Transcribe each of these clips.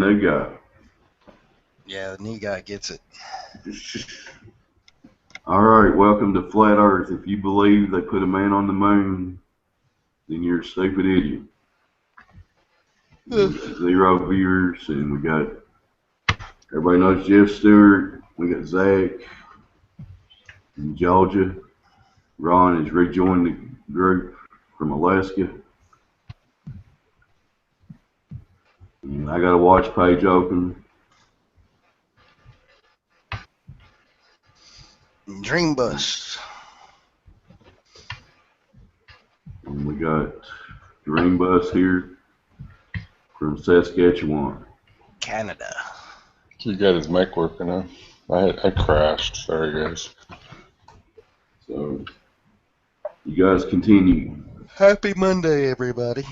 New guy. Yeah, the new guy gets it. All right, welcome to Flat Earth. If you believe they put a man on the moon, then you're a stupid idiot. We got 0 viewers, and we got everybody knows Jeff Stewart. We got Zach in Georgia. Ron has rejoined the group from Alaska. And I got a watch page open. Dream Bus. And we got Dream Bus here from Saskatchewan. Canada. He got his mic working on. I crashed. Sorry, guys. So, you guys continue. Happy Monday, everybody.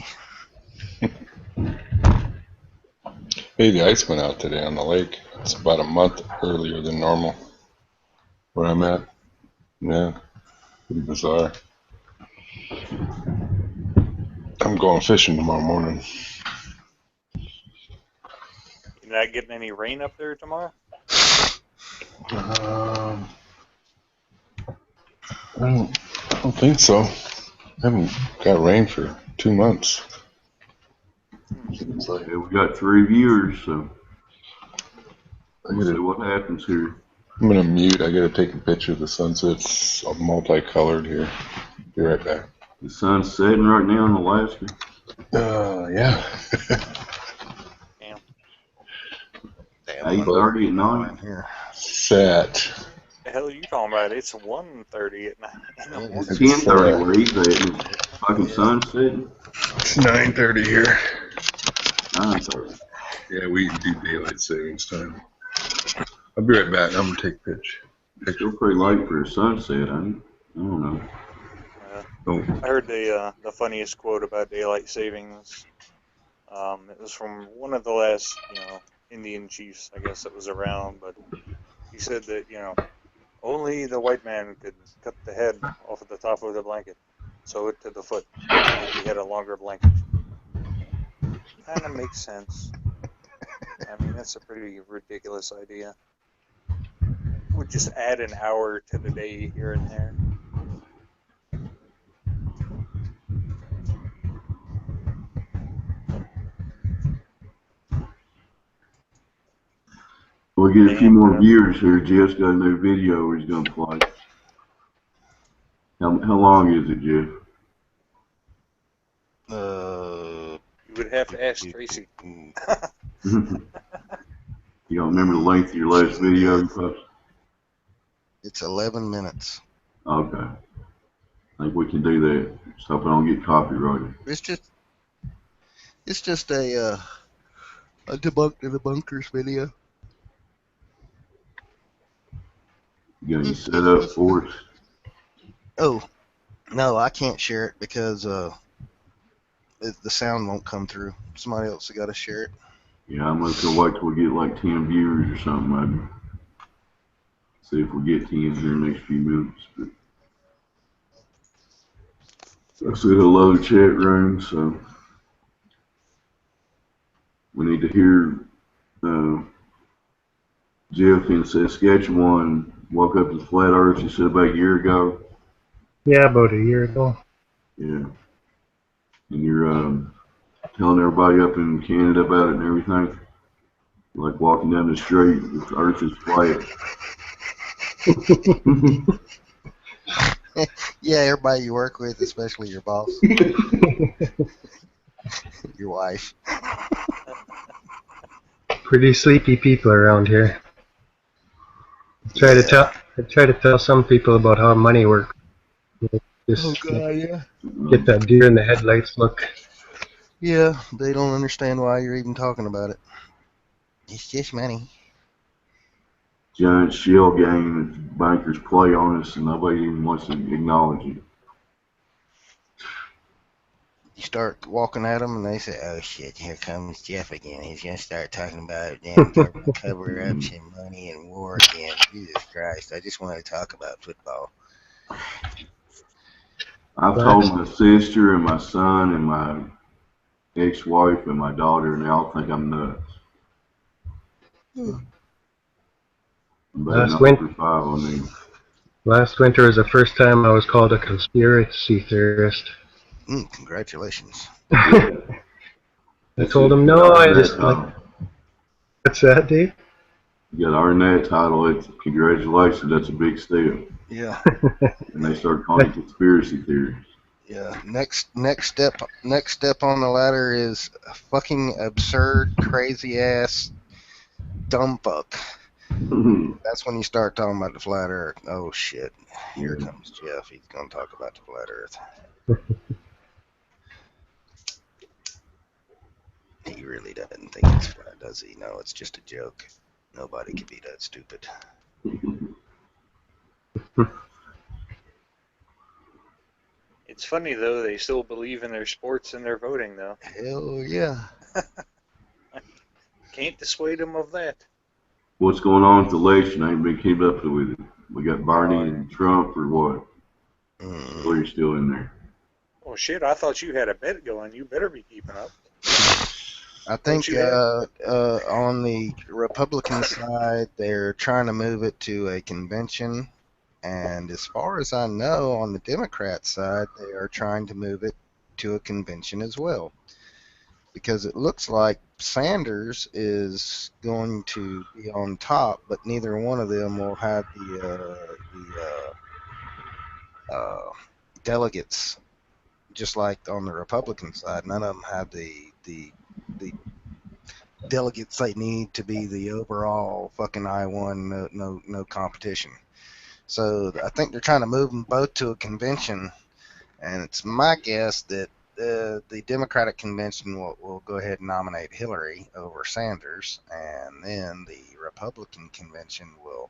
Hey, the ice went out today on the lake. It's about a month earlier than normal where I'm at. Yeah, pretty bizarre. I'm going fishing tomorrow morning. You're not getting any rain up there tomorrow? I don't think so. I haven't got rain for 2 months. Seems like we got 3 viewers, so let's see what happens here. I'm gonna mute. I gotta take a picture of the sunset. It's multicolored here. Be right back. The sun's setting right now in Alaska. Yeah. Damn. 8:30 at night. Here. Set. The hell are you talking about? It's 1:30 at night. It's 10:30 where he's at. It's fucking sun setting. It's 9:30 here. 9:30. Yeah, we do daylight savings time. I'll be right back. I'm gonna take a picture. It's still pretty late for a sunset. I don't know. I heard the funniest quote about daylight savings. It was from one of the last, Indian chiefs, I guess, that was around, but he said that, only the white man could cut the head off of the top of the blanket, sew it to the foot, if he had a longer blanket. Kind of makes sense. I mean, that's a pretty ridiculous idea. Would just add an hour to the day here and there. We'll get a few more viewers here. Jeff's got a new video he's going to play. How long is it, Jeff? You would have to ask Tracy. You don't remember the length of your last video you posted? It's 11 minutes. Okay. I think we can do that. Just hope I don't get copyrighted. It's just a debunk to the bunkers video. You got any set up for us? Oh, no, I can't share it because the sound won't come through. Somebody else has got to share it. Yeah, I'm just gonna wait till we get like 10 viewers or something, maybe. See if we get 10 here in the next few minutes. But I said hello to chat room, so we need to hear Jeff in Saskatchewan woke up to the flat earth, you said about a year ago. Yeah, about a year ago. Yeah. And you're telling everybody up in Canada about it and everything. Like walking down the street, the earth is flat. Yeah, everybody you work with, especially your boss. Your wife. Pretty sleepy people around here. I try to tell some people about how money works. Just get that deer in the headlights look. Yeah, they don't understand why you're even talking about it. It's just money. Giant shell game that bankers play on us and nobody even wants to acknowledge it. You start walking at them and they say, oh shit, here comes Jeff again. He's going to start talking about damn government cover-ups and money and war again. Jesus Christ, I just want to talk about football. I've told my sister and my son and my ex-wife and my daughter, and they all think I'm nuts. Last winter, 5 on me. last winter was the first time I was called a conspiracy theorist. Congratulations. I told him no. I just like. What's that, Dave? You got to earn that title. It's congratulations. That's a big step. Yeah. And they start calling it conspiracy theories. Yeah. Next step on the ladder is a fucking absurd, crazy ass dumb fuck. That's when you start talking about the flat Earth. Oh shit! Here comes Jeff. He's gonna talk about the flat Earth. He really doesn't think it's flat, does he? No, it's just a joke. Nobody could be that stupid. It's funny though, they still believe in their sports and their voting though. Hell yeah. Can't dissuade them of that. What's going on with the election? I ain't been keeping up with it. We got Bernie and Trump or what? Or you're still in there? Oh shit! I thought you had a bet going. You better be keeping up. I think on the Republican side, they're trying to move it to a convention. And as far as I know, on the Democrat side, they are trying to move it to a convention as well. Because it looks like Sanders is going to be on top, but neither one of them will have the delegates. Just like on the Republican side, none of them have the delegates they need to be the overall fucking I-1, no competition. So I think they're trying to move them both to a convention, and it's my guess that the Democratic convention will go ahead and nominate Hillary over Sanders, and then the Republican convention will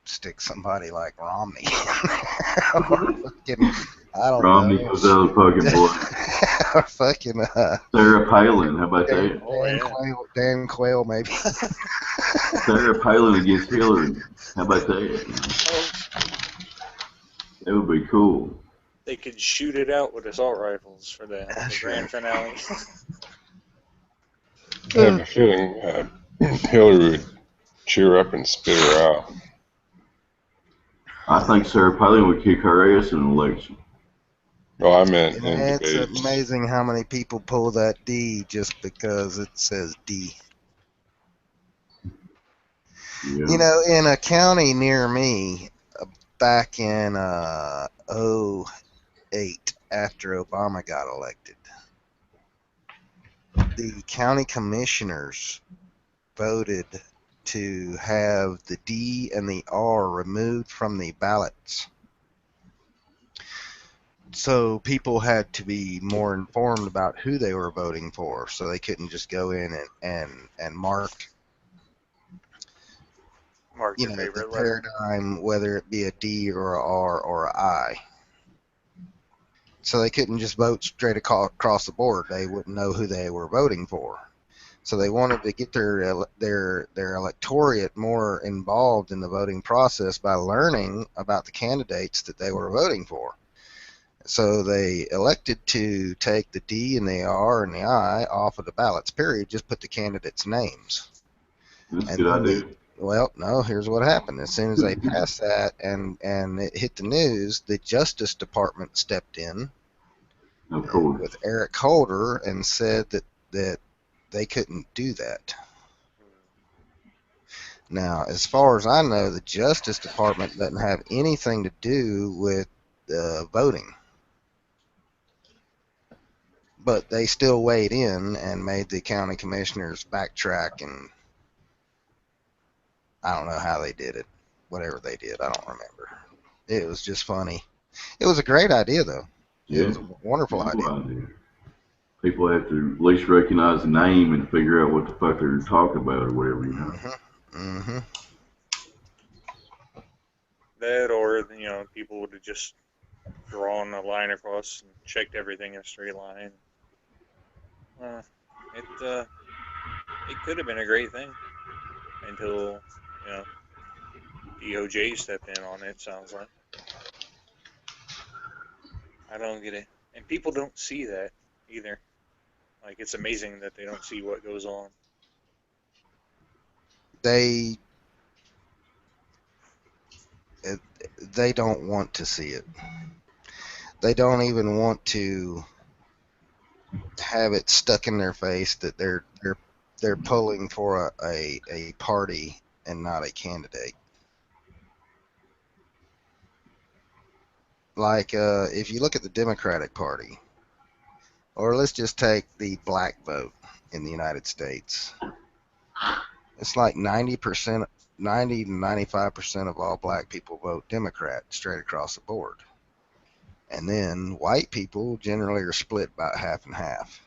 stick somebody like Romney. Or fucking, I don't Romney know. was the other fucking boy. Or fucking Sarah Palin, how about that? Dan Quayle, maybe. Sarah Palin against Hillary, how about that? That would be cool. They could shoot it out with assault rifles for the grand finale. I have a feeling Hillary would cheer up and spit her out. I think Sarah Palin would kick her ass in an election. Oh, I meant in It's debates. amazing how many people pull that D just because it says D. Yeah. You know, in a county near me, back in 2008, after Obama got elected, the county commissioners voted to have the D and the R removed from the ballots. So people had to be more informed about who they were voting for, so they couldn't just go in and mark Your favorite the letter. paradigm, whether it be a D or a R or a I. So they couldn't just vote straight across the board. They wouldn't know who they were voting for. So they wanted to get their electorate more involved in the voting process by learning about the candidates that they were voting for. So they elected to take the D and the R and the I off of the ballots, period, just put the candidates' names. That's a good idea. Well, no, here's what happened. As soon as they passed that and it hit the news, the Justice Department stepped in with Eric Holder and said that they couldn't do that. Now, as far as I know, the Justice Department doesn't have anything to do with voting. But they still weighed in and made the county commissioners backtrack, and I don't know how they did it. Whatever they did, I don't remember. It was just funny. It was a great idea, though. Yeah. It was a wonderful idea. People have to at least recognize the name and figure out what the fuck they're talking about or whatever, you know. Mm-hmm. That, or people would have just drawn a line across and checked everything in a straight line. It could have been a great thing until DOJ stepped in on it. Sounds like. I don't get it, and people don't see that either. Like, it's amazing that they don't see what goes on. they they don't want to see it. They don't even want to have it stuck in their face that they're pulling for a party and not a candidate. Like if you look at the Democratic Party, or let's just take the black vote in the United States, it's like 90%, 90 to 95% of all black people vote Democrat straight across the board. And then white people generally are split about half and half,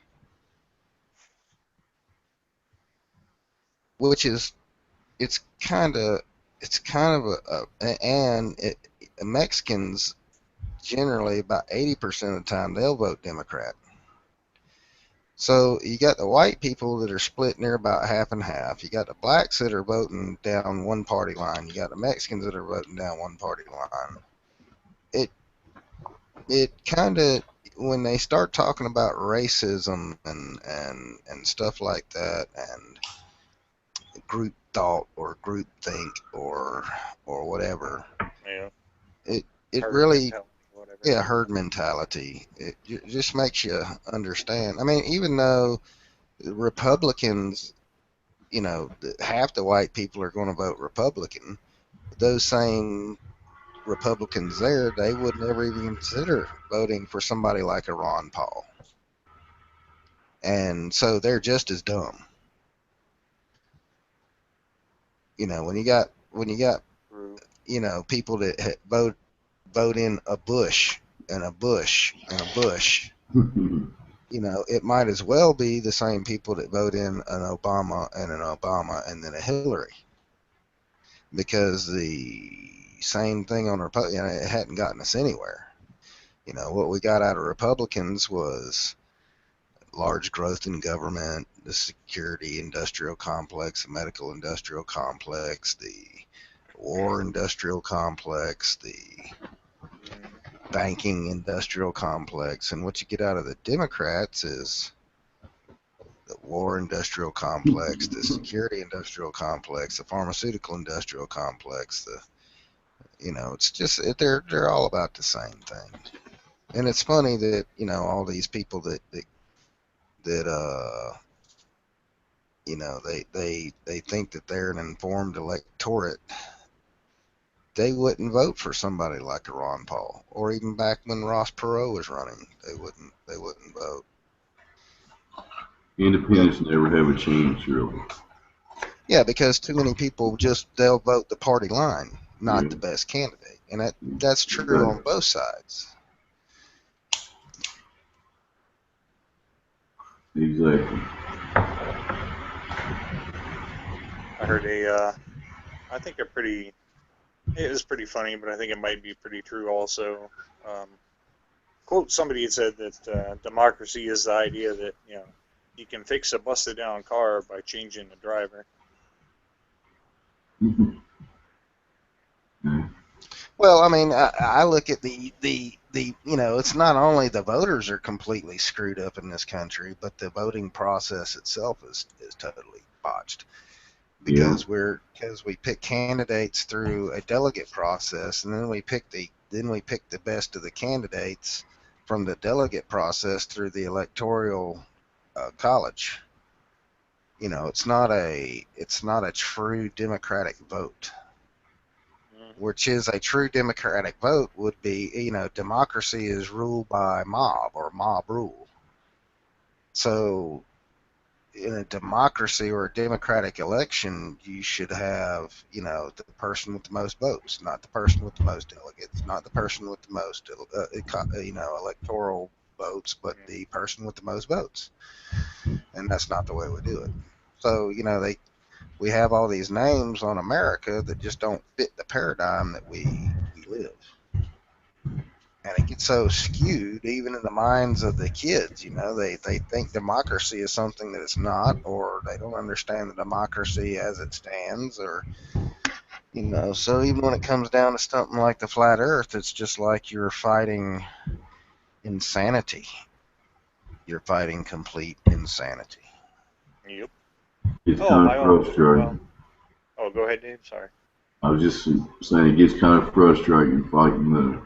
which is it's kind of Mexicans generally about 80% of the time they'll vote Democrat. So you got the white people that are split near about half and half. You got the blacks that are voting down one party line. You got the Mexicans that are voting down one party line. It kind of, when they start talking about racism and stuff like that, and group thought or group think or whatever, Yeah. it Herd really, mentality, whatever. yeah, herd mentality. It just makes you understand. I mean, even though Republicans, you know, half the white people are going to vote Republican, those same Republicans there, they would never even consider voting for somebody like a Ron Paul. And so they're just as dumb. You know, when you got you know, people that vote in a Bush and a Bush and a Bush, you know, it might as well be the same people that vote in an Obama and then a Hillary, because the same thing on Republican, you know, it hadn't gotten us anywhere. You know, what we got out of Republicans was large growth in government, the security industrial complex, the medical industrial complex, the war industrial complex, the banking industrial complex. And what you get out of the Democrats is the war industrial complex, the security industrial complex, the pharmaceutical industrial complex. You know, it's just they're all about the same thing. And it's funny that, you know, all these people that you know, they think that they're an informed electorate. They wouldn't vote for somebody like a Ron Paul, or even back when Ross Perot was running, they wouldn't vote. Independents never have a chance, really. Yeah, because too many people they'll vote the party line, not the best candidate, and that's true on both sides. Exactly. I heard I think it is pretty funny, but I think it might be pretty true also. Quote, somebody had said that democracy is the idea that, you know, you can fix a busted down car by changing the driver. Well, I mean, I look at the you know, it's not only the voters are completely screwed up in this country, but the voting process itself is totally botched. Because we pick candidates through a delegate process, and then we pick the best of the candidates from the delegate process through the electoral college. You know, it's not a true democratic vote. Which is a true democratic vote would be, you know, democracy is ruled by mob or mob rule. So in a democracy or a democratic election, you should have, you know, the person with the most votes, not the person with the most delegates, not the person with the most, you know, electoral votes, but the person with the most votes. And that's not the way we do it. So, you know, we have all these names on America that just don't fit the paradigm that we live. And it gets so skewed, even in the minds of the kids. You know, they think democracy is something that it's not, or they don't understand the democracy as it stands, or, you know. So even when it comes down to something like the flat Earth, it's just like you're fighting insanity. You're fighting complete insanity. Yep. It's kind of frustrating. Oh, go ahead, Dave. Sorry. I was just saying it gets kind of frustrating fighting the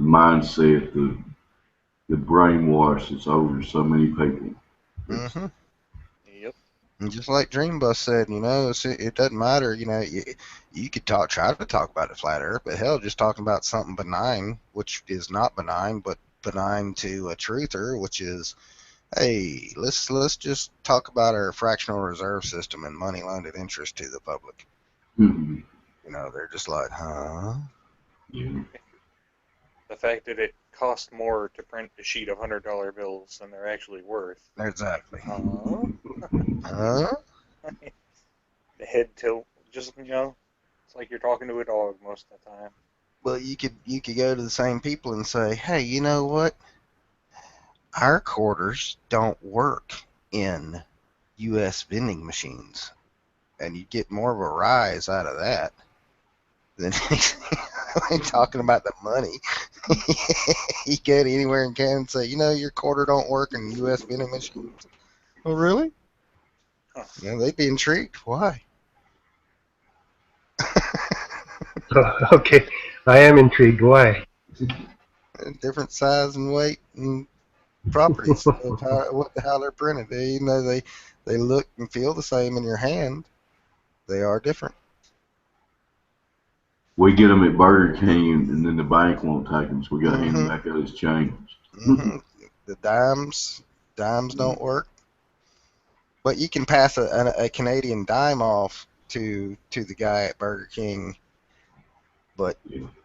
mindset, the brainwash that's over so many people. Mm-hmm. Yep. And just like Dream Bus said, it doesn't matter. You could try to talk about a flat Earth, but hell, just talking about something benign, which is not benign, but benign to a truther, which is, hey, let's just talk about our fractional reserve system and money loaned at interest to the public. Mhm. They're just like, huh? Yeah. The fact that it cost more to print a sheet of $100 bills than they're actually worth. Exactly. Huh? The head tilt, just it's like you're talking to a dog most of the time. Well, you could go to the same people and say, hey, you know what? Our quarters don't work in U.S. vending machines, and you get more of a rise out of that than talking about the money. You go to anywhere in Canada and say, your quarter don't work in U.S. vending machines. Oh, really? Huh. They'd be intrigued. Why? Okay, I am intrigued. Why? Different size and weight and properties of how they're printed. They look and feel the same in your hand. They are different. We get them at Burger King, and then the bank won't take them, so we got to hand them back out as change. The dimes don't work, but you can pass a Canadian dime off to the guy at Burger King, but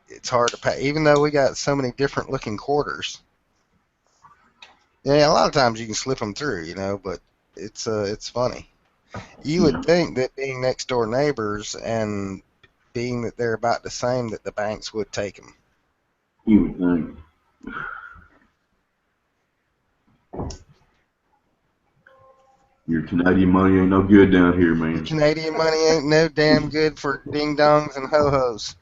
it's hard to pay, even though we got so many different looking quarters. Yeah, a lot of times you can slip them through, but it's funny. You would think that being next door neighbors and being that they're about the same, that the banks would take them. You would think. Your Canadian money ain't no good down here, man. Canadian money ain't no damn good for ding dongs and ho hos.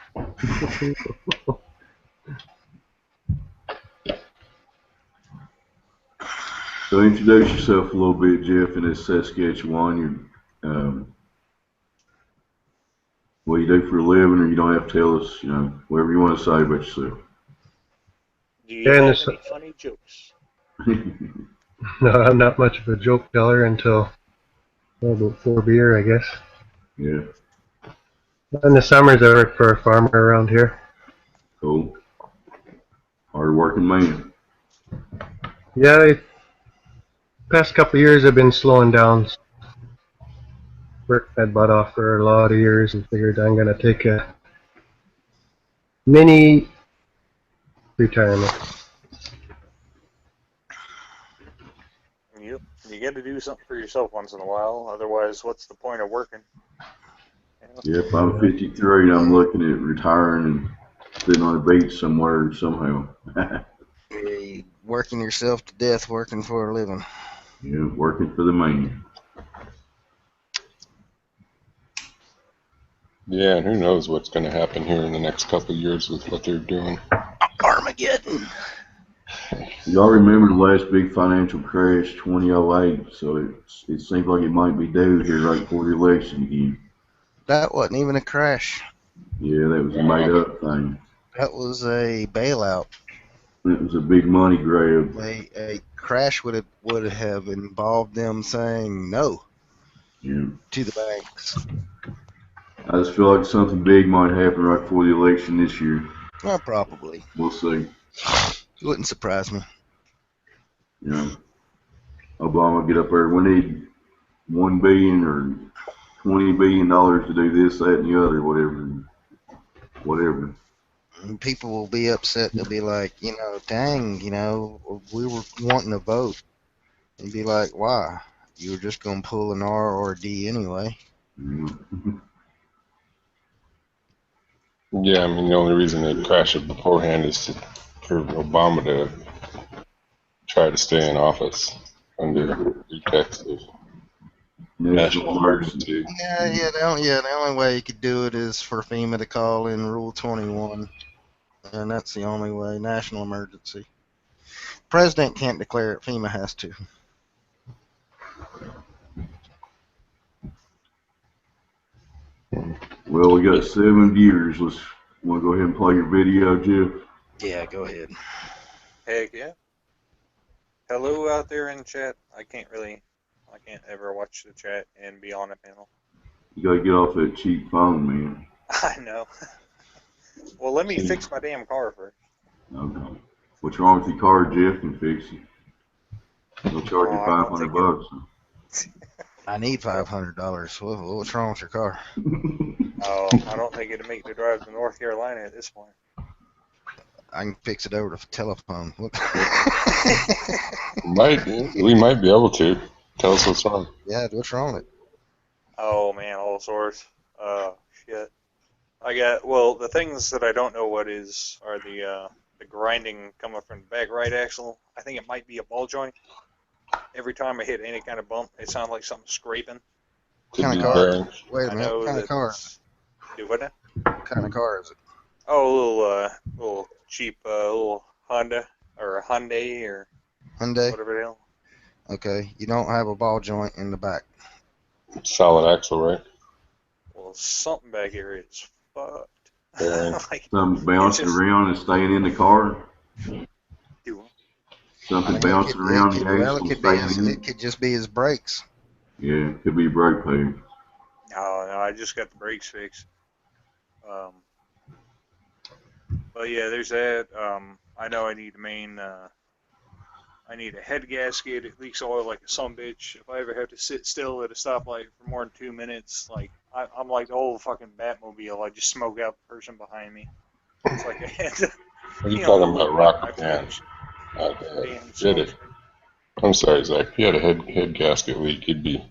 So introduce yourself a little bit, Jeff, in this Saskatchewan. What you do for a living, or you don't have to tell us, whatever you want to say about yourself. Do you have any funny jokes? No, I'm not much of a joke teller until about 4 beer, I guess. Yeah. In the summers, I work for a farmer around here. Cool. Hard working man. Yeah, past couple of years I've been slowing down. Worked my butt off for a lot of years and figured I'm going to take a mini retirement. Yep. You got to do something for yourself once in a while. Otherwise, what's the point of working? Yep, I'm 53 and I'm looking at retiring and sitting on a beach somewhere somehow. Working yourself to death, working for a living. Yeah, working for the man. Yeah, and who knows what's going to happen here in the next couple of years with what they're doing. Armageddon. Y'all remember the last big financial crash, 2008? So it seems like it might be due here right before the election again. That wasn't even a crash. Yeah, that was a made-up thing. That was a bailout. It was a big money grab. A crash would have involved them saying no to the banks. I just feel like something big might happen right before the election this year. Well, probably. We'll see. It wouldn't surprise me. Obama get up there. We need $1 billion or $20 billion to do this, that, and the other, whatever. And people will be upset. They'll be like, dang, we were wanting to vote. And be like, why? You were just going to pull an R or a D anyway. Yeah, I mean, the only reason they crashed it beforehand is for Obama to try to stay in office under pretext of national emergency. Yeah. The only way you could do it is for FEMA to call in Rule 21, and that's the only way. National emergency. President can't declare it. FEMA has to. Well, we got 7 viewers. Want to go ahead and play your video, Jeff? Yeah, go ahead. Heck yeah. Hello out there in the chat. I can't ever watch the chat and be on a panel. You got to get off that cheap phone, man. I know. Well, let me fix my damn car first. Okay. What's wrong with your car? Jeff can fix it. He'll charge you $500. I need $500. What's wrong with your car? Oh, I don't think it'd make the drive to North Carolina at this point. I can fix it over the telephone. We might be able to. Tell us what's wrong. Yeah, what's wrong with it? Oh man, all sorts. Shit. The things that I don't know what is are the grinding coming from the back right axle. I think it might be a ball joint. Every time I hit any kind of bump, it sounds like something scraping. Could What kind be of car? bearings. Wait a minute. What kind of car? Do what now? What kind of car is it? Oh, a little cheap, little Honda or a Hyundai or Hyundai? whatever the hell. Okay, you don't have a ball joint in the back. Solid axle, right? Well, something back here is fucked. Like, something bouncing around and staying in the car. Something bouncing around the axle and staying in. It could just be his brakes. Yeah, it could be brake pads. No, I just got the brakes fixed. But yeah, there's that. I know I need I need a head gasket. It leaks oil like a sumbitch. If I ever have to sit still at a stoplight for more than 2 minutes, like I'm like the old fucking Batmobile. I just smoke out the person behind me. It's like I had to. Are you talking about rocket cans? I'm sorry, Zach. If you had a head gasket leak, you'd be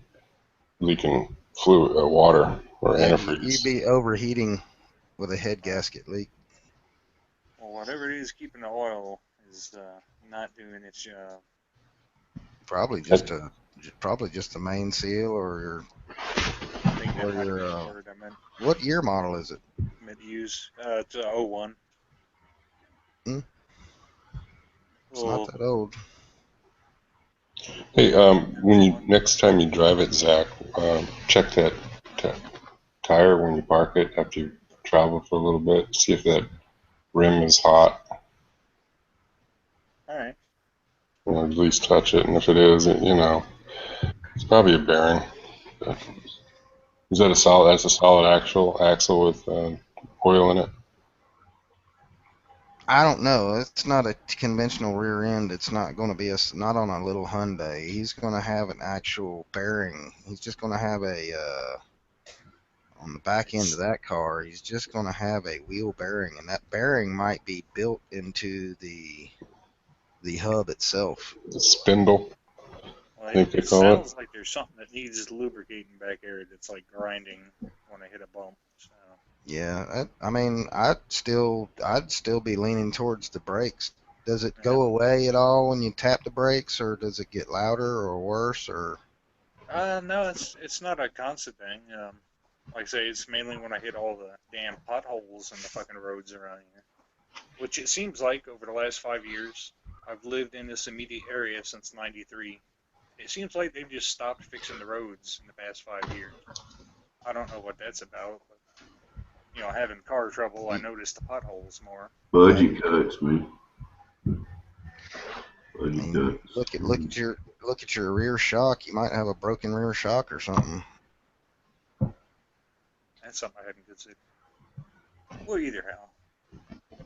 leaking fluid, water, or antifreeze. You'd be overheating with a head gasket leak. Well, whatever it is keeping the oil is not doing its job. Probably just a main seal or what year model is it? Mid-use. It's 01. It's not that old. Hey, next time you drive it, Zach, check that tire when you park it after you travel for a little bit. See if that rim is hot. All right. At least touch it, and if it is, it's probably a bearing. Is that that's a solid axle with oil in it? I don't know. It's not a conventional rear end. It's not going to be not on a little Hyundai. He's going to have an actual bearing. He's just going to have on the back end of that car, he's just going to have a wheel bearing, and that bearing might be built into the hub itself. The spindle. Well, it sounds like there's something that needs lubricating back there that's like grinding when I hit a bump. So. Yeah, I'd still be leaning towards the brakes. Does it go away at all when you tap the brakes, or does it get louder or worse, or? No, it's not a constant thing. Like I say, it's mainly when I hit all the damn potholes in the fucking roads around here. Which it seems like over the last 5 years, I've lived in this immediate area since '93. It seems like they've just stopped fixing the roads in the past 5 years. I don't know what that's about, but having car trouble, I noticed the potholes more. Budget cuts, man. Budget cuts. Look at your rear shock. You might have a broken rear shock or something. That's something I hadn't considered. Well, either how.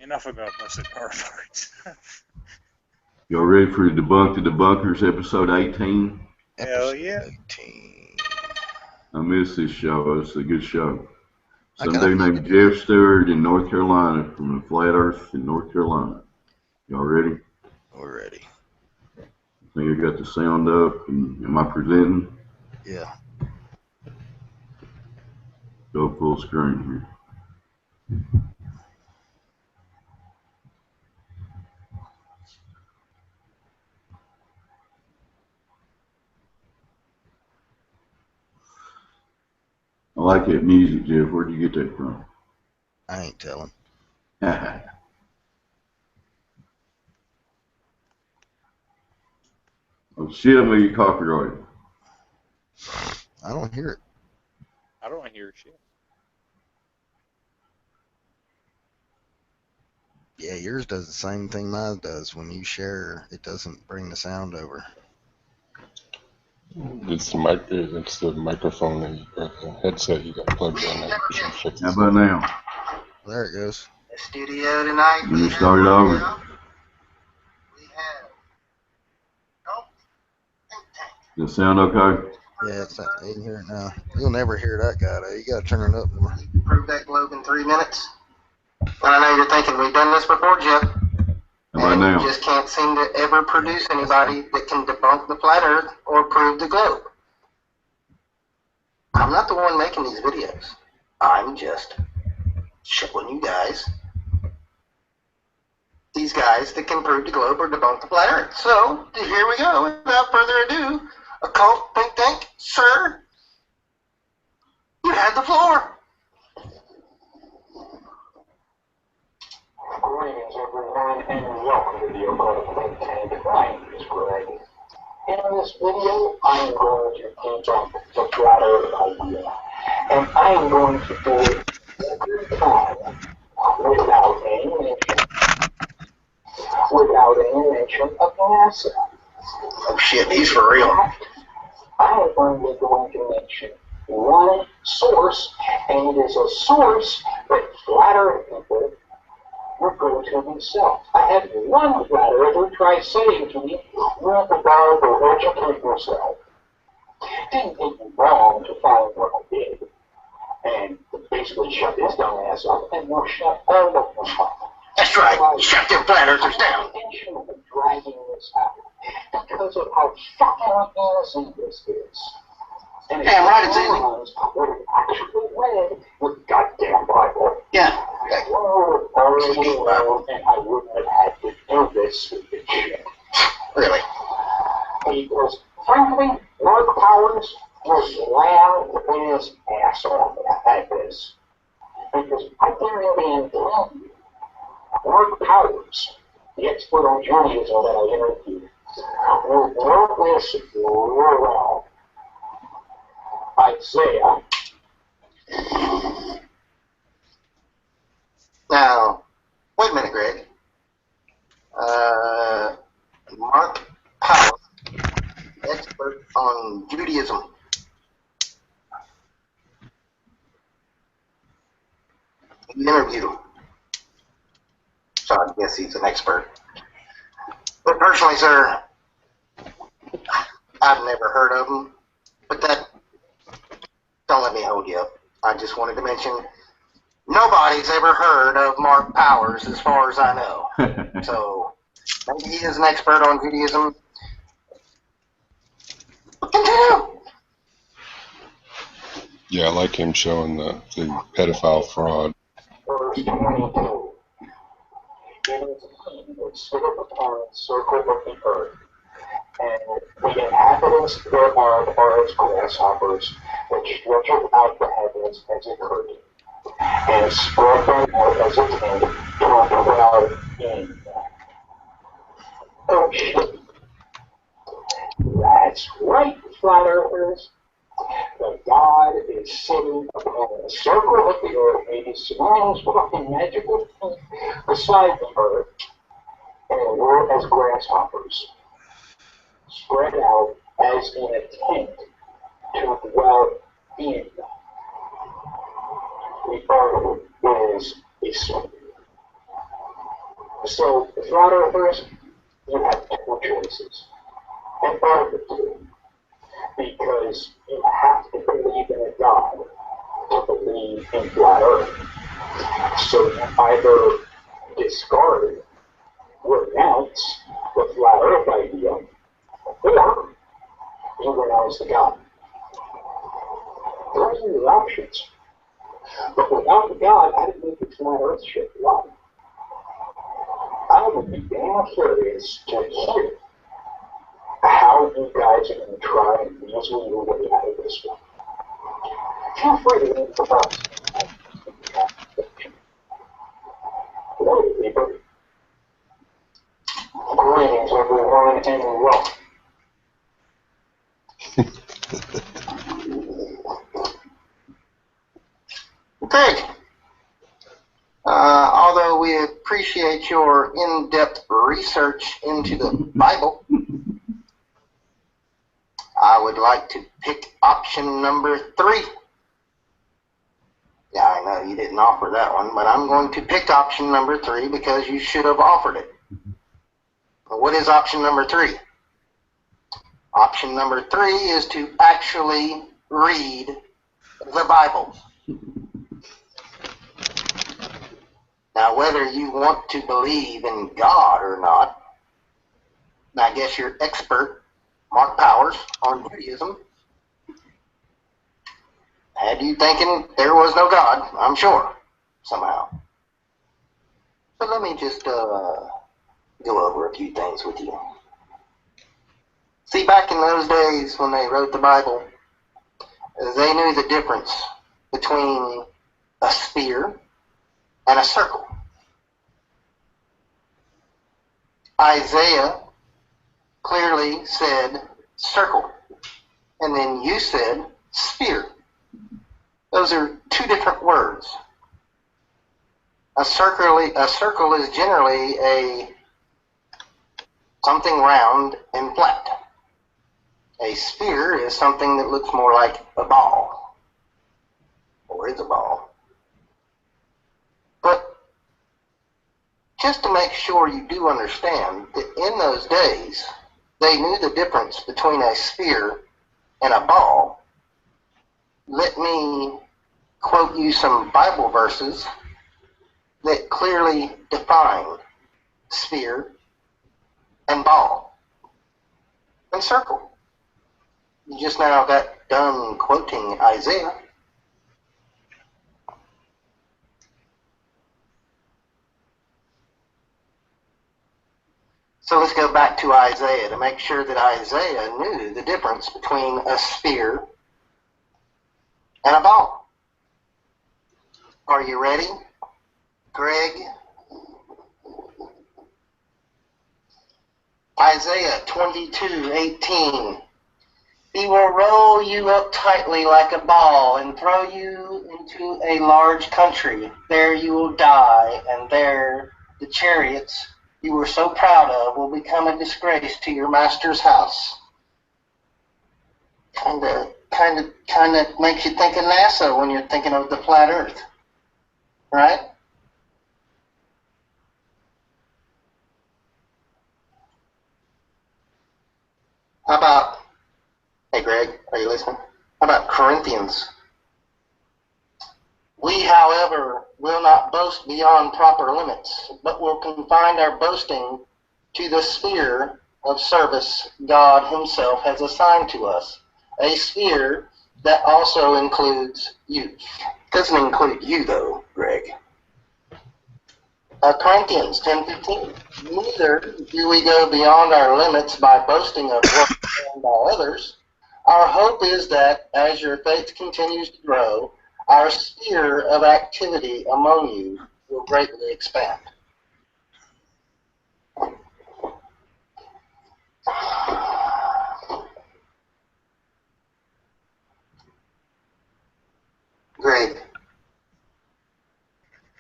Enough about busted car parts. Y'all ready for Debunk the Debunkers, episode 18? Hell yeah. 18. I miss this show. It's a good show. Some dude named Jeff Stewart in North Carolina, from the flat earth in North Carolina. Y'all ready? We're ready. I think I got the sound up. Am I presenting? Yeah. Go full screen here. I like that music, Jeff. Where'd you get that from? I ain't telling. Oh shit, I'm gonna get copyrighted. I don't hear it. I don't hear shit. Yeah, yours does the same thing mine does. When you share, it doesn't bring the sound over. It's the microphone or the headset you got plugged in. That usually fixes How about now? There it goes. The studio tonight. Let me start it over. We have Does it sound okay? Yeah, you can hear it now. You'll never hear that guy, though. You got to turn it up more. Prove that globe in 3 minutes. And I know you're thinking, we've done this before, Jeff. How about And now? you just can't seem to ever produce anybody that can debunk the flat earth or prove the globe. I'm not the one making these videos. I'm just showing you guys these guys that can prove the globe or debunk the flat earth. So, here we go. Without further ado, occult think tank, sir, you have the floor. Greetings, everyone, and welcome to the Occult Think Tank. My name is Greg. In this video, I'm going to debunk the flat earth idea, and I'm going to do it every time without any mention of NASA. Oh shit, he's for real. I am only going to mention one source, and it is a source that flat earth people refer to themselves. I had one flat earther try saying to me, read the Bible, educate yourself. Didn't take me long to find what I did, and basically shut his dumb ass up, and we'll shut all of them up. That's right, shut them flat earthers down. Intentionally dragging this out because of how fucking easy this is. And Damn right it's easy. would have actually read the goddamn Bible. Yeah. Already know, and I wouldn't have had to do this stupid shit. Really? Because, frankly, Mark Powers was laughed his ass off at this. Because I didn't even tell you. Mark Powers, the expert on Judaism that I interviewed, wrote this real well. Isaiah. Now, wait a minute, Greg. Mark Powell, expert on Judaism. You interviewed him. So I guess he's an expert. But personally, sir, I've never heard of him. But that, don't let me hold you up. I just wanted to mention, nobody's ever heard of Mark Powers as far as I know. So, maybe he is an expert on Judaism. Continue. Yeah, I like him showing the pedophile fraud. Verse 22. It is he that sitteth upon the circle of the earth, and the inhabitants thereof are as grasshoppers, that stretcheth out the heavens as a curtain, and spread them out as a tent to dwell in. Oh shit. That's right, flat earthers. The God is sitting upon the circle of the earth, maybe swings fucking magical feet beside the earth, and we're as grasshoppers, spread out as in a tent to dwell in. The earth is a circle. So, flat earthers, you have two choices, and both of two. Because you have to believe in a God to believe in flat earth. So you either discard, renounce the flat earth idea, or you renounce the God. Those are your options. But without the God, I didn't make the flat earth shit right. I would be damn curious to hear how you guys are going to try and weasel your way out of this one. Feel free to leave the box. Hello, people. Greetings, everyone, and welcome. Okay. Although we appreciate your in-depth research into the Bible. I would like to pick option number 3. Yeah, I know you didn't offer that one, but I'm going to pick option number 3 because you should have offered it. What is option number 3? Option number 3 is to actually read the Bible. Now, whether you want to believe in God or not, I guess you're expert, Mark Powers, on Judaism, had you thinking there was no God, I'm sure, somehow. But let me just go over a few things with you. See, back in those days when they wrote the Bible, they knew the difference between a sphere and a circle. Isaiah clearly said circle, and then you said sphere. Those are 2 different words. A circle is generally something round and flat. A sphere is something that looks more like a ball, or is a ball. But just to make sure you do understand that in those days, they knew the difference between a sphere and a ball. Let me quote you some Bible verses that clearly define sphere and ball and circle. You just now got done quoting Isaiah. So let's go back to Isaiah to make sure that Isaiah knew the difference between a sphere and a ball. Are you ready, Greg? Isaiah 22:18. He will roll you up tightly like a ball and throw you into a large country. There you will die, and there the chariots you were so proud of will become a disgrace to your master's house. Kind of makes you think of NASA when you're thinking of the flat Earth, right? How about, hey Greg, are you listening? How about Corinthians? We, however, will not boast beyond proper limits, but will confine our boasting to the sphere of service God himself has assigned to us, a sphere that also includes you. Doesn't include you, though, Greg. Corinthians 10:15. Neither do we go beyond our limits by boasting of what is done by others. Our hope is that as your faith continues to grow, our sphere of activity among you will greatly expand. Greg,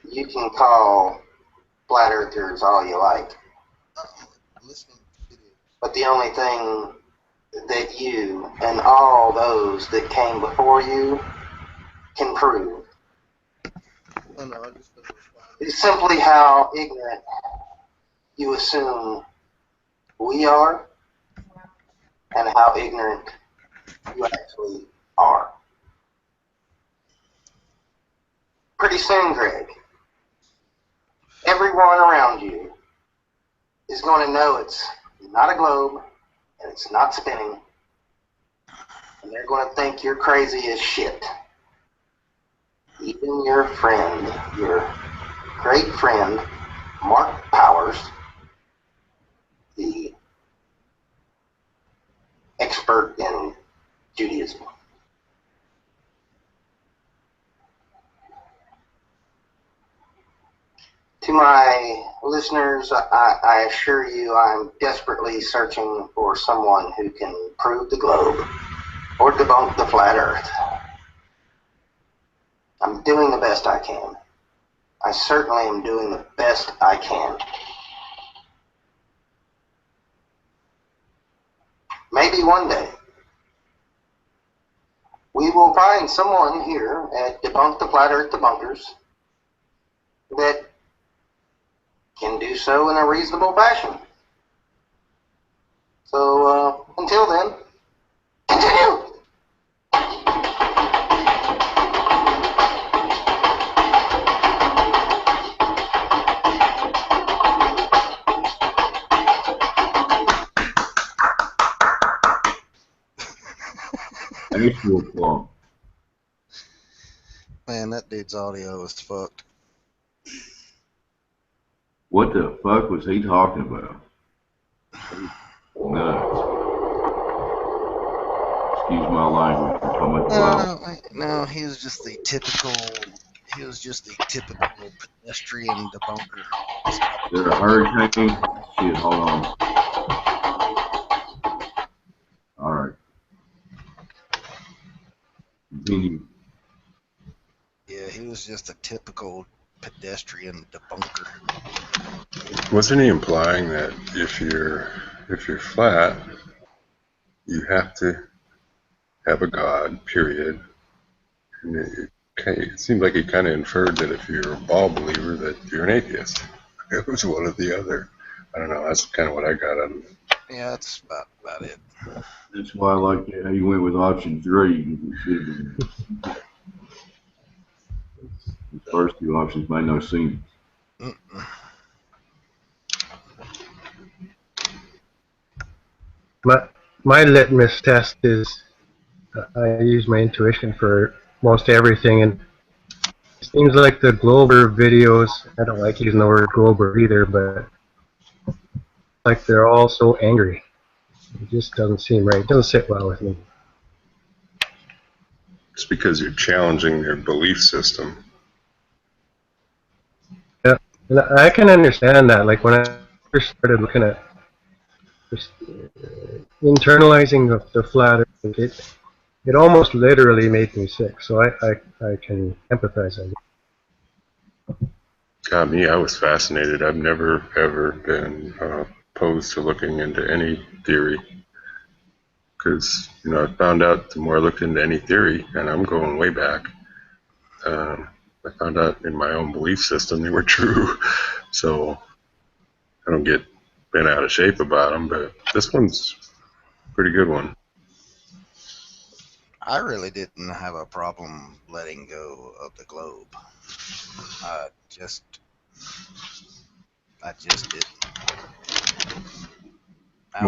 you can call flat earthers all you like, but the only thing that you and all those that came before you can prove is simply how ignorant you assume we are and how ignorant you actually are. Pretty soon, Greg, everyone around you is going to know it's not a globe and it's not spinning, and they're going to think you're crazy as shit. Even your friend, your great friend, Mark Powers, the expert in Judaism. To my listeners, I assure you I'm desperately searching for someone who can prove the globe or debunk the flat earth. I'm doing the best I can. I certainly am doing the best I can. Maybe one day we will find someone here at Debunk the Flat Earth Debunkers that can do so in a reasonable fashion. So, until then, continue! Actual plump. Man, that dude's audio is fucked. What the fuck was he talking about? Nuts. Excuse my language. I'm talking about loud. No, he was just the typical pedestrian debunker. Is there a hurricane? Shit, hold on. Alright. Continue. Yeah, he was just a typical pedestrian debunker. Wasn't he implying that if you're flat, you have to have a God, period? And it seemed like he kind of inferred that if you're a ball believer, that you're an atheist. It was one or the other. I don't know. That's kind of what I got out of it. Yeah, that's about it. That's why I like how you went with option 3. The first two options made no sense. My litmus test is I use my intuition for most everything, and it seems like the Glober videos, I don't like using the word Glober either, but like they're all so angry. It just doesn't seem right. It doesn't sit well with me. It's because you're challenging their belief system. Yeah, and I can understand that. Like when I first started looking at internalizing the flat earth, it almost literally made me sick. So I can empathize on it. God, me, I was fascinated. I've never, ever been opposed to looking into any theory. Because, I found out the more I looked into any theory, and I'm going way back, I found out in my own belief system they were true. So I don't get bent out of shape about them, but this one's a pretty good one. I really didn't have a problem letting go of the globe. I just didn't. I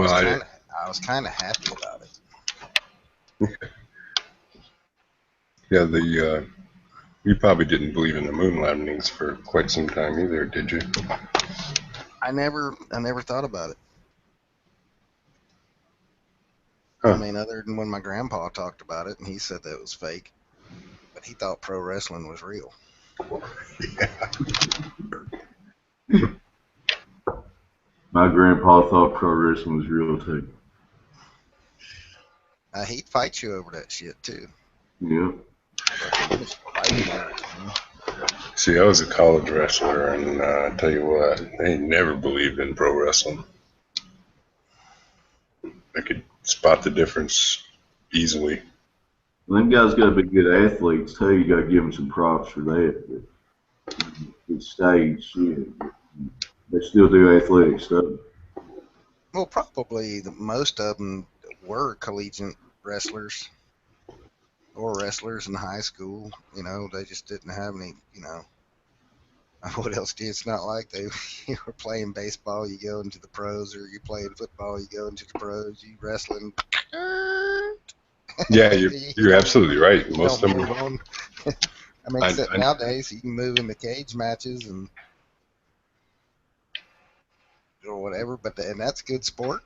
was kind of happy about it. Yeah, you probably didn't believe in the moon landings for quite some time either, did you? I never thought about it. Huh. I mean, other than when my grandpa talked about it, and he said that it was fake, but he thought pro wrestling was real. Yeah. My grandpa thought pro wrestling was real too. He'd fight you over that shit too. Yeah. See, I was a college wrestler, and I tell you what, they never believed in pro wrestling. I could spot the difference easily. Well, them guys got to be good athletes too. You got to give them some props for that. But it's stage shit. They still do athletic stuff. Well, probably most of them were collegiate wrestlers or wrestlers in high school. They just didn't have any. What else do you? It's not like you were playing baseball, you go into the pros, or you played football, you go into the pros. You wrestling. Yeah, you're absolutely right. Most of them. I mean, except nowadays you can move into cage matches or whatever, and that's good sport.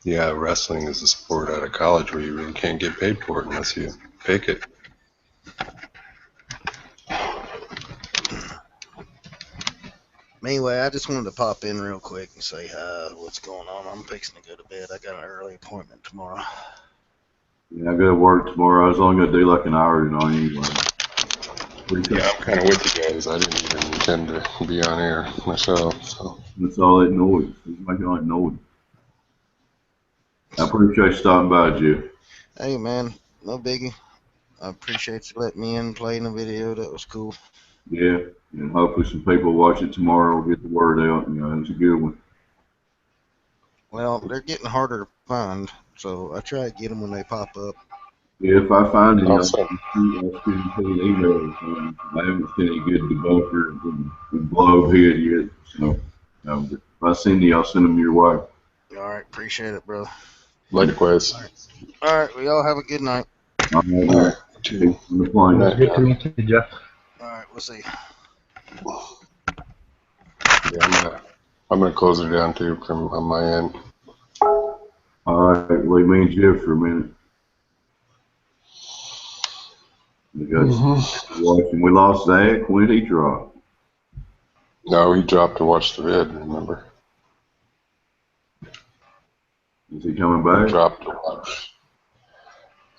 Yeah, wrestling is a sport out of college where you really can't get paid for it unless you pick it. Anyway, I just wanted to pop in real quick and say what's going on. I'm fixing to go to bed. I got an early appointment tomorrow. Yeah, I got to work tomorrow. I was only going to do like an hour tonight anyway. Yeah, I'm kind of with you guys. I didn't even intend to be on air myself. So. That's all that noise. It's making all that noise. I appreciate you stopping by, Jeff. Hey, man, no biggie. I appreciate you letting me in and playing the video. That was cool. Yeah, and hopefully some people watch it tomorrow will get the word out. You know, it's a good one. Well, they're getting harder to find, so I try to get them when they pop up. Yeah, if I find any, I'll Also, send an email or something. I haven't seen any good debunker and globe head yet, so but if I send you, I'll send them your way. All right, appreciate it, bro. likewise. All right, well, y'all have a good night. All right, on the plane. Good night. Good to meet you, Jeff. All right, we'll see. Yeah, I'm gonna close it down too from on my end. All right, leave me and Jeff for a minute. We got watching. We lost Zach. When did he drop? No, he dropped to watch the vid. Remember? Is he coming back? He dropped to watch.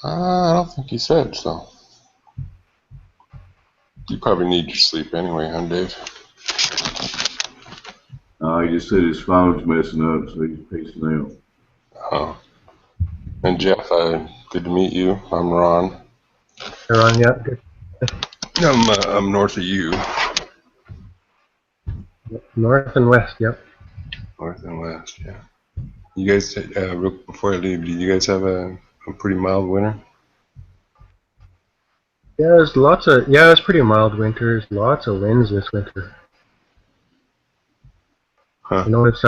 I don't think he said so. You probably need your sleep anyway, huh, Dave? He just said his phone's messing up, so he's pacing out. Oh. And Jeff, good to meet you. I'm Ron. You're on yet? Good. I'm north of you. North and west, yep. North and west, yeah. You guys, before I leave, do you guys have a pretty mild winter? Yeah, it's pretty mild winter. There's lots of winds this winter. Huh. Notice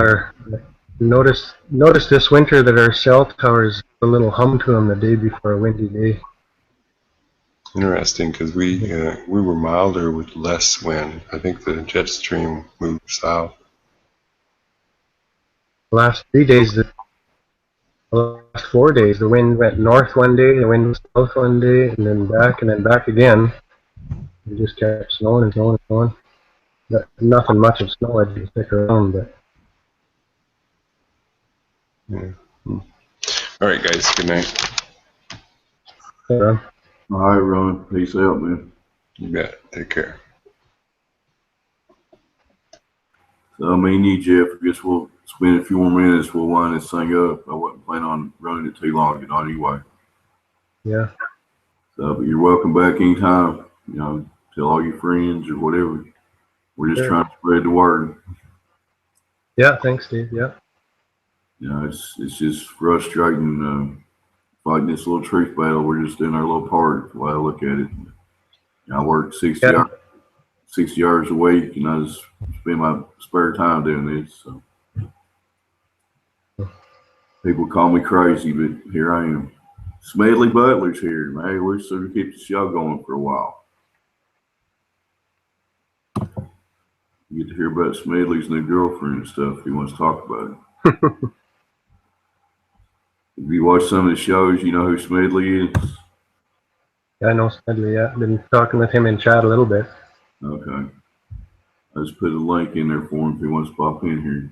this winter that our cell towers a little hum to them the day before a windy day. Interesting, because we were milder with less wind. I think the jet stream moved south. The last 4 days, the wind went north one day, the wind was south one day, and then back again. It just kept snowing and snowing and snowing. Nothing much of snow, I didn't stick around, but. Yeah. All right, guys. Good night. Yeah. All right, Ron. Peace out, man. You bet. Take care. So, you, Jeff, I guess we'll spend a few more minutes. We'll wind this thing up. I wasn't planning on running it too long anyway. Yeah. So, but you're welcome back anytime. You know, tell all your friends or whatever. We're just trying to spread the word. Yeah, thanks, Steve. Yeah. You know, it's just frustrating fighting this little truth battle. We're just doing our little part, the way I look at it. I work 60 hours a week, and I just spend my spare time doing this. So people call me crazy, but here I am. Smedley Butler's here, man. We're sort of keep the show going for a while. You get to hear about Smedley's new girlfriend and stuff. He wants to talk about it. If you watch some of the shows, you know who Smedley is. Yeah, I know Smedley. Yeah, I've been talking with him in chat a little bit. Okay. I just put a link in there for him if he wants to pop in here.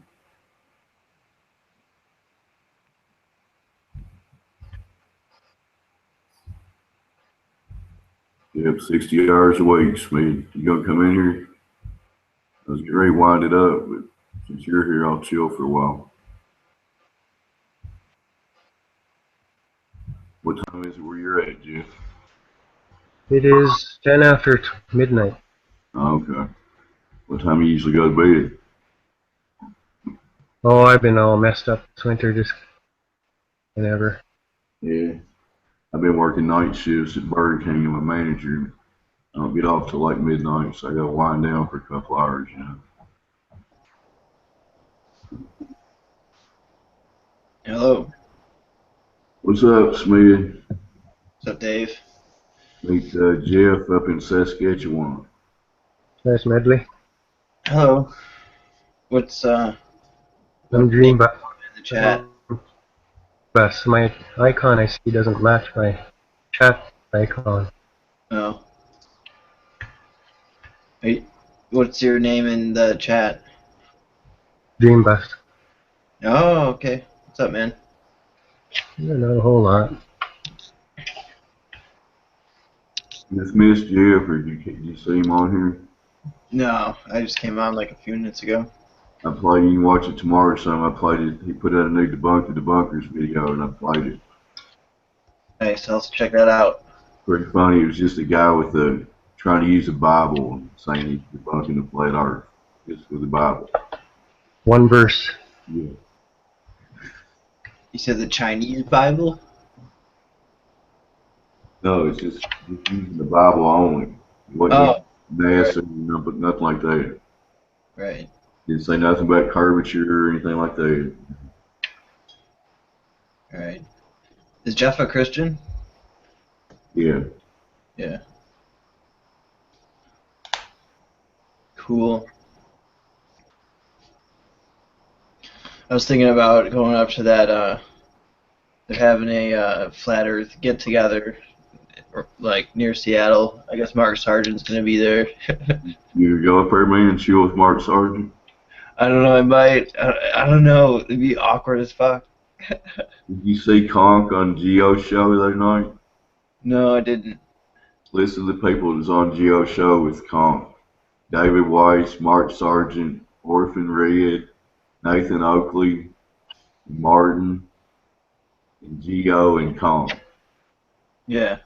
Yep, 60 hours a week, Smed. You gonna come in here? I was getting ready to wind it up, but since you're here, I'll chill for a while. What time is it where you're at, Jeff? It is 10 after midnight. Oh, okay. What time you usually go to bed? Oh, I've been all messed up this winter, just whenever. Yeah. I've been working night shifts at Burger King. I'm a manager. I don't get off till like midnight, so I gotta wind down for a couple hours, you know. Hello. What's up, Smith? What's up, Dave? Meet Jeff up in Saskatchewan. Nice Smedley. Hello. What's I'm Dream Bus. in the chat? My icon I see doesn't match my chat icon. Oh. What's your name in the chat? Dream Bus. Oh, okay. What's up, man? Not a whole lot. Dismissed Jeff, or did you see him on here? No, I just came on like a few minutes ago. I played. You can watch it tomorrow or something. I played it. He put out a new Debunk the Debunkers video, and I played it. Nice, I'll check that out. Pretty funny. It was just a guy with trying to use the Bible and saying he's debunking the flat Earth just with the Bible. One verse. Yeah. You said the Chinese Bible? No, it's just using the Bible only. Wasn't NASA, right. Nothing like that. Right. Didn't say nothing about curvature or anything like that. Right. Is Jeff a Christian? Yeah. Yeah. Cool. I was thinking about going up to that, they're having a flat earth get together, like near Seattle. I guess Mark Sargent's going to be there. You go up there, man, and chill with Mark Sargent? I don't know, I might. I don't know. It'd be awkward as fuck. Did you see Conk on Geo's show the other night? No, I didn't. Listen to the people that was on Geo's show with Conk. David Weiss, Mark Sargent, Orphan Red, Nathan Oakley, Martin, and Geo and Conk. Yeah.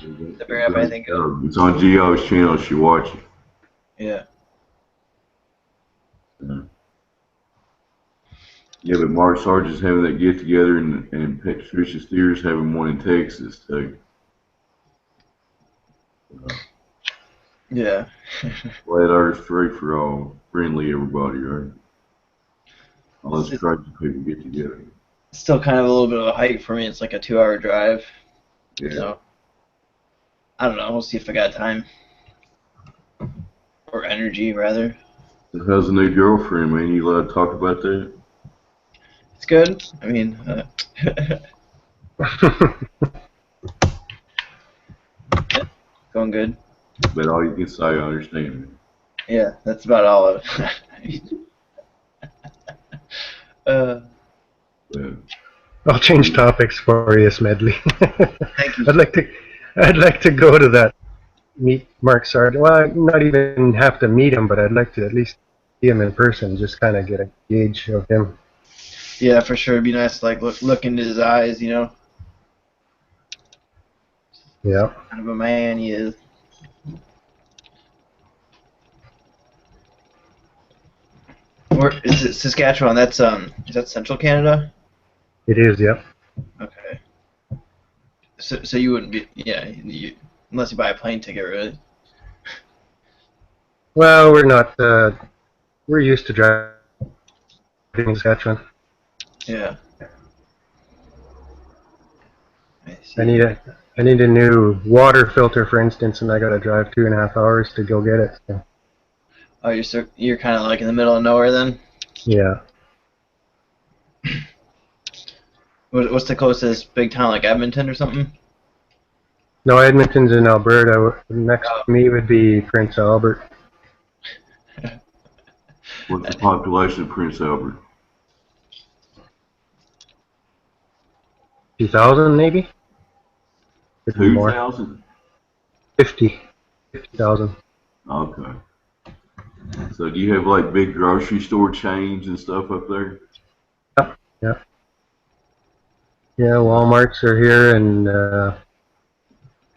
It's on Geo's channel if you watch it. Yeah. Yeah, but Mark Sargent's having that get together, and Patricia Steers having one in Texas too. Yeah. Flat Earth, free for all, friendly everybody, right? All those crazy people get together. It's still kind of a little bit of a hike for me. It's like a 2-hour drive. Yeah. So I don't know. We'll see if I got time or energy, rather. So how's the new girlfriend, man? You allowed to talk about that? It's good. I mean, going good. But all you can say, I understand, man. Yeah, that's about all of it. Yeah. I'll change topics for you, Smedley. Thank you. I'd like to go to that. Meet Mark Sargent. Well, I'd not even have to meet him, but I'd like to at least see him in person, just kind of get a gauge of him. Yeah, for sure. It'd be nice to like look into his eyes, you know. Yeah. Kind of a man he is. Where is it? Saskatchewan? That's is that Central Canada? It is, yep. Okay. So you wouldn't be, unless you buy a plane ticket, really. Well, we're not. We're used to driving in Saskatchewan. Yeah. I need a new water filter, for instance, and I got to drive 2.5 hours to go get it. So. Oh, you're kind of like in the middle of nowhere then. Yeah. What's the closest big town, like Edmonton or something? No, Edmonton's in Alberta. Next to me would be Prince Albert. What's the population of Prince Albert? 2,000 maybe? 2,000? 50,000. Okay. So do you have like big grocery store chains and stuff up there? Yeah. Yeah, Walmarts are here, and I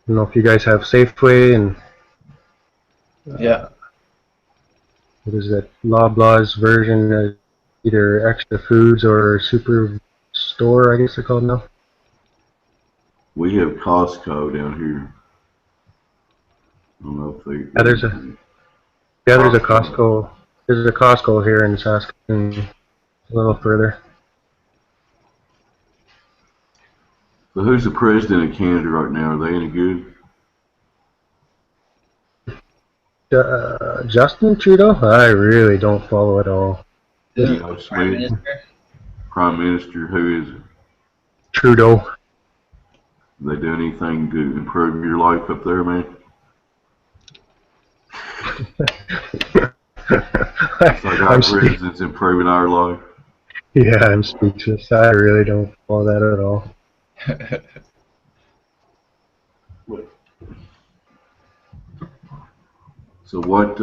don't know if you guys have Safeway and yeah. What is that? Loblaws version of either Extra Foods or Super Store, I guess they're called now. We have Costco down here. I don't know if they. Yeah, there's a Costco. There's a Costco here in Saskatoon, a little further. So who's the president of Canada right now? Are they any good? Justin Trudeau? I really don't follow at all. Prime Minister? Prime Minister, who is it? Trudeau. They do anything to improve your life up there, man? It's like our president's improving our life. Yeah, I'm speechless. I really don't follow that at all. So what,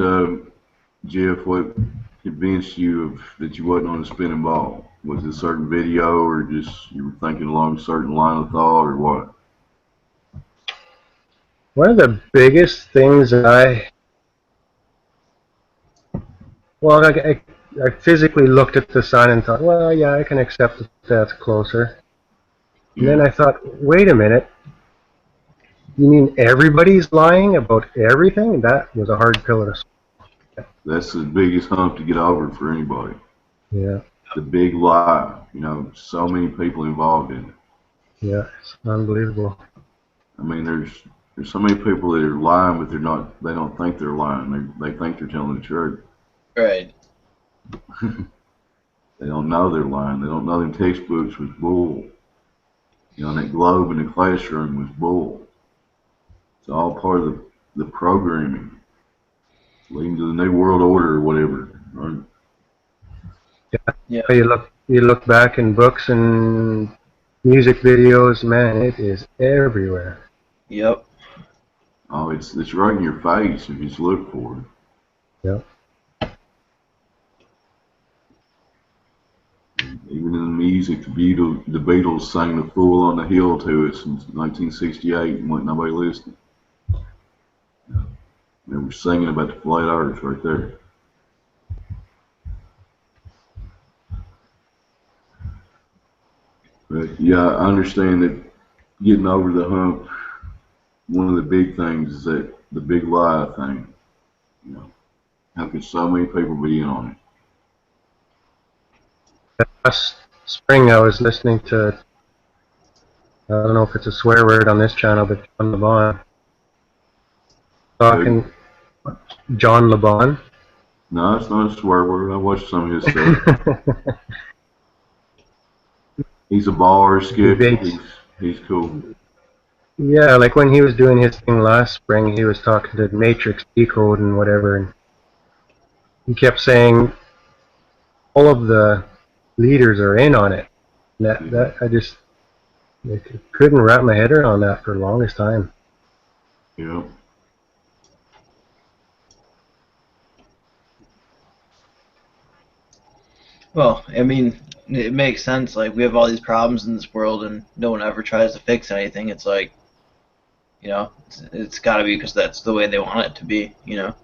Jeff, what convinced you that you wasn't on the spinning ball? Was it a certain video, or just you were thinking along a certain line of thought, or what? One of the biggest things that I physically looked at the sun and thought, well, yeah, I can accept that that's closer. And then I thought, wait a minute, you mean everybody's lying about everything? That was a hard pill to swallow. That's the biggest hump to get over for anybody. Yeah. The big lie. You know, so many people involved in it. Yeah, it's unbelievable. I mean, there's so many people that are lying, but they're not. They don't think they're lying. They think they're telling the truth. Right. They don't know they're lying. They don't know them textbooks was bull. You know, that globe in the classroom was bull. It's all part of the programming, leading to the new world order or whatever. Right? Yeah. You look back in books and music videos, man, it is everywhere. Yep. Oh, it's right in your face if you just look for it. Yep. Even in the music, the Beatles sang "The Fool on the Hill" to us in 1968, and wasn't nobody listening. They were singing about the flat Earth right there. But yeah, I understand that getting over the hump, one of the big things is that the big lie thing. You know, how could so many people be in on it? Last spring, I was listening to, I don't know if it's a swear word on this channel, but John LeBon talking. John LeBon. No, it's not a swear word. I watched some of his stuff. He's a bar skip. He's cool. Yeah, like when he was doing his thing last spring, he was talking to Matrix Decode and whatever, and he kept saying all of the leaders are in on it. That I just couldn't wrap my head around that for the longest time. Yeah. Well, I mean, it makes sense. Like, we have all these problems in this world, and no one ever tries to fix anything. It's like, you know, it's got to be because that's the way they want it to be, you know?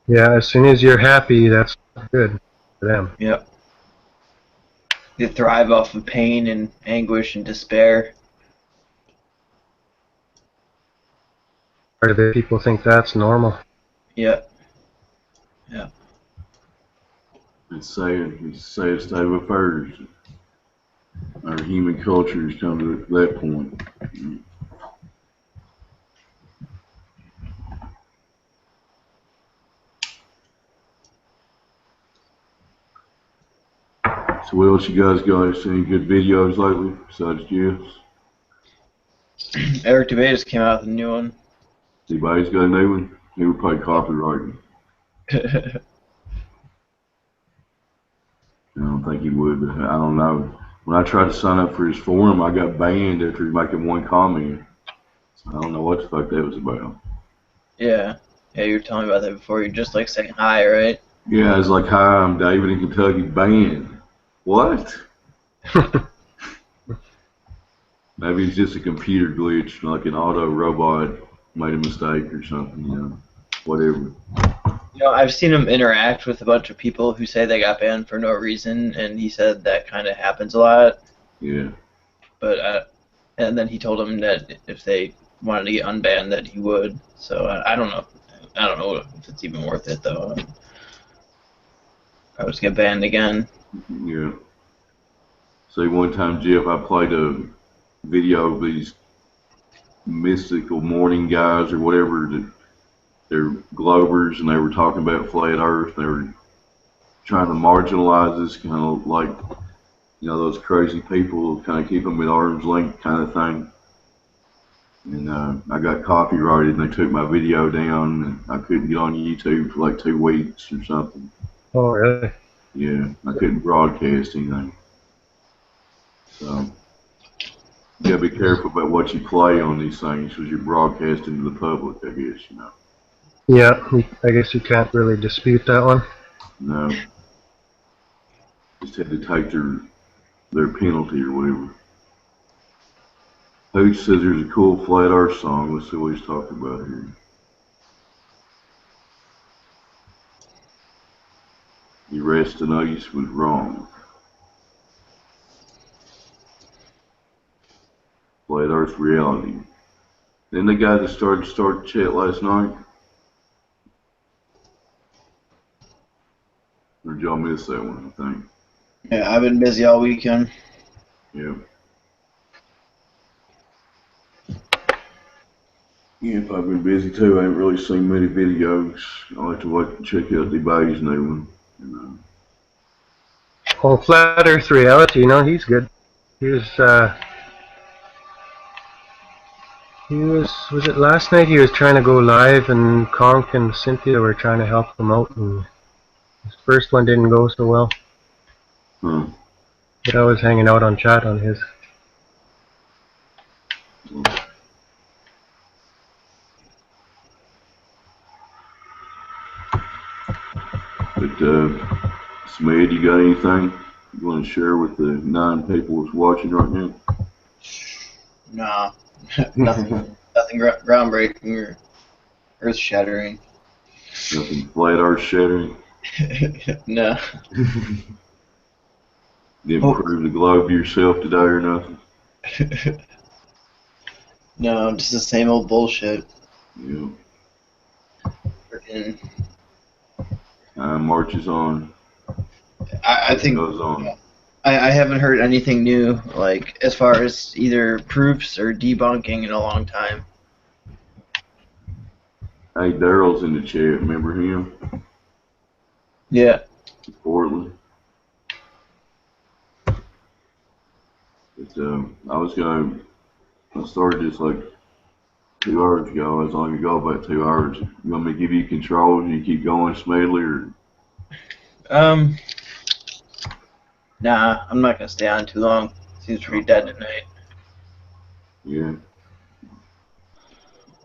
Yeah, as soon as you're happy, that's good for them. Yep. They thrive off of pain and anguish and despair. Or the people think that's normal. Yeah. Yeah. It's sad state of affairs. Our human culture has come to that point. So what else you guys got? Any good videos lately besides Jeff's? Eric DeVatis came out with a new one. Anybody's got a new one? He would probably copyright it. I don't think he would, but I don't know. When I tried to sign up for his forum, I got banned after making one comment. So I don't know what the fuck that was about. Yeah. Yeah, you were telling me about that before. You're just like saying hi, right? Yeah, it's like, hi, I'm David in Kentucky, banned. What? Maybe it's just a computer glitch, like an auto robot made a mistake or something, you know, whatever. You know, I've seen him interact with a bunch of people who say they got banned for no reason, and he said that kind of happens a lot. Yeah. But and then he told them that if they wanted to get unbanned, that he would. So I don't know. I don't know if it's even worth it though. I was get banned again. Yeah. See, one time, Jeff, I played a video of these mystical morning guys or whatever that they're Globers, and they were talking about flat Earth. They were trying to marginalize this, kind of like, you know, those crazy people, kind of keep them at arm's length kind of thing. And I got copyrighted, and they took my video down, and I couldn't get on YouTube for like 2 weeks or something. Oh, really? Yeah, I couldn't broadcast anything. So you gotta be careful about what you play on these things, because you're broadcasting to the public, I guess, you know. Yeah, I guess you can't really dispute that one. No. Just had to take their penalty or whatever. Hooch says there's a cool Flat Earth song. Let's see what he's talking about here. Eratosthenes was wrong. Flat Earth reality. Then the guy that started the chat last night? Or did y'all miss that one, I think? Yeah, I've been busy all weekend. Yeah. Yeah, I've been busy too. I haven't really seen many videos. I'll have to wait and check out the baby's new one. Oh, Flat Earth reality, he's good. Was it last night he was trying to go live and Conk and Cynthia were trying to help him out and his first one didn't go so well. But I was hanging out on chat on his. But, Smid, you got anything you want to share with the 9 people that's watching right now? Nah, nothing groundbreaking or earth-shattering. Nothing flat earth shattering? No. Didn't prove the globe to yourself today or nothing? No, just the same old bullshit. Yeah. Freaking. Time marches on. I think goes on. I haven't heard anything new, like as far as either proofs or debunking in a long time. Hey, Daryl's in the chat. Remember him? Yeah. Portland. But, I started this like 2 hours ago. As long ago, about 2 hours. You want me to give you control and you keep going smoothly, or? Nah, I'm not gonna stay on too long. Seems pretty dead tonight. Yeah.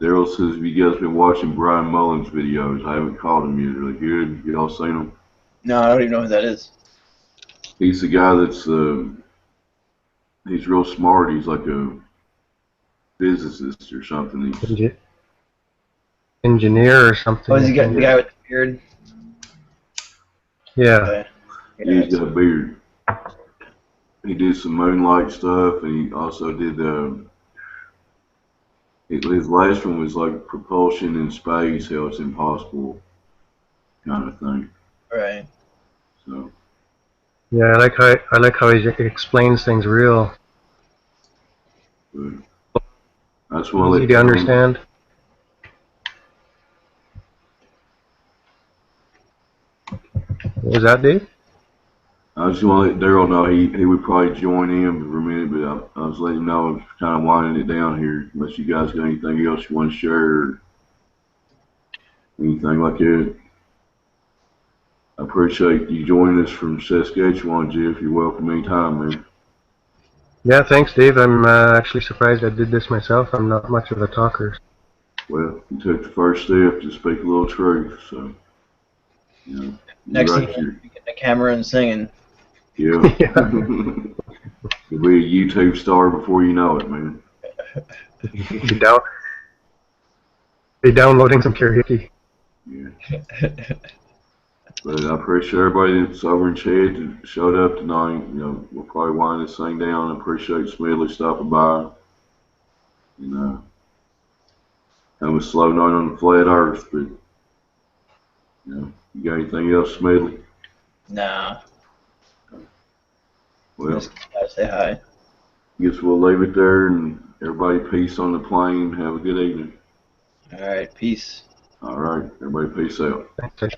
Daryl says, have you guys been watching Brian Mullins' videos? I haven't caught them yet. Are they good? Y'all seen them? No, I don't even know who that is. He's the guy that's, he's real smart. He's like a physicist or something. He's engineer or something. Oh, is he got the guy with the beard? Yeah. Okay. Yeah, he's got a beard. He did some moonlight stuff, and he also did, his last one was like propulsion in space, how it's impossible kind of thing. Right. So. Yeah, I like how he explains things real. Good. I just want to easy to understand. What was that, Dave? I just want to let Daryl know he would probably join in for a minute, but I was letting him know I was kind of winding it down here. Unless you guys got anything else you want to share or anything like that. I appreciate you joining us from Saskatchewan, Jeff. You're welcome anytime, man. Yeah, thanks, Dave. I'm actually surprised I did this myself. I'm not much of a talker. Well, you took the first step to speak a little truth, so, you know. Next thing you get the camera and singing. Yeah. You'll be a YouTube star before you know it, man. Be downloading some karaoke. Yeah. But I appreciate everybody that's over in chat that showed up tonight. You know, we'll probably wind this thing down. I appreciate Smedley stopping by. You know, kind of a slow night on the flat earth, but, you know, you got anything else, Smedley? Nah. Well, just gotta say hi. Guess we'll leave it there, and everybody peace on the plane. Have a good evening. All right, peace. All right, everybody peace out. Thanks.